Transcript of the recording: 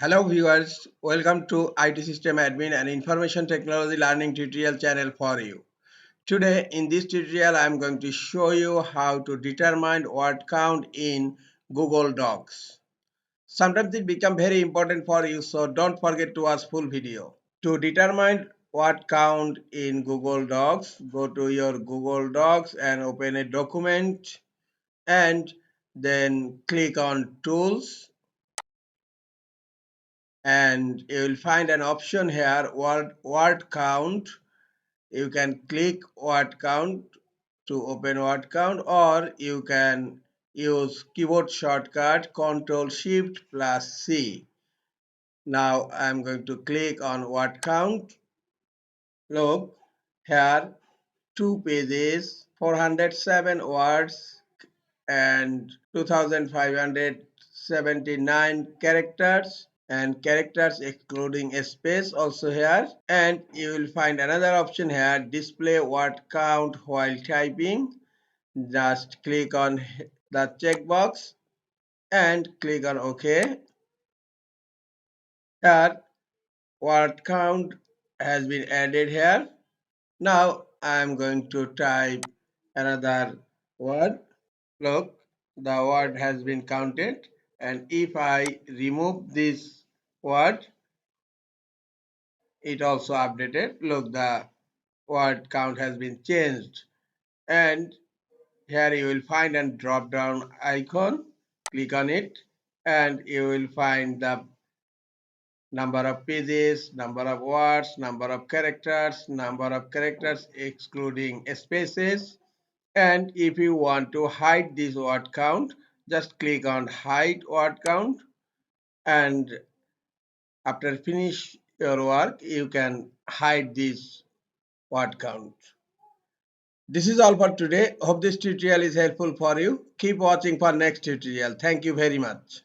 Hello viewers, welcome to IT System Admin and Information Technology Learning tutorial channel for you. Today in this tutorial I am going to show you how to determine word count in Google Docs. Sometimes it becomes very important for you, so don't forget to watch full video. To determine word count in Google Docs, go to your Google Docs and open a document and then click on Tools, and you will find an option here, word count. You can click word count to open word count, or you can use keyboard shortcut Ctrl Shift plus C. Now I'm going to click on word count. Look here, 2 pages, 407 words and 2579 characters, and characters excluding a space also here. And you will find another option here, display word count while typing. Just click on the checkbox and click on OK. Here word count has been added here. Now I am going to type another word. Look, the word has been counted, and if I remove this word, it also updated. Look, the word count has been changed, and here you will find a drop down icon. Click on it and you will find the number of pages, number of words, number of characters excluding spaces. And if you want to hide this word count, just click on hide word count, and after finish your work you can hide this word count. This is all for today. Hope this tutorial is helpful for you. Keep watching for next tutorial. Thank you very much.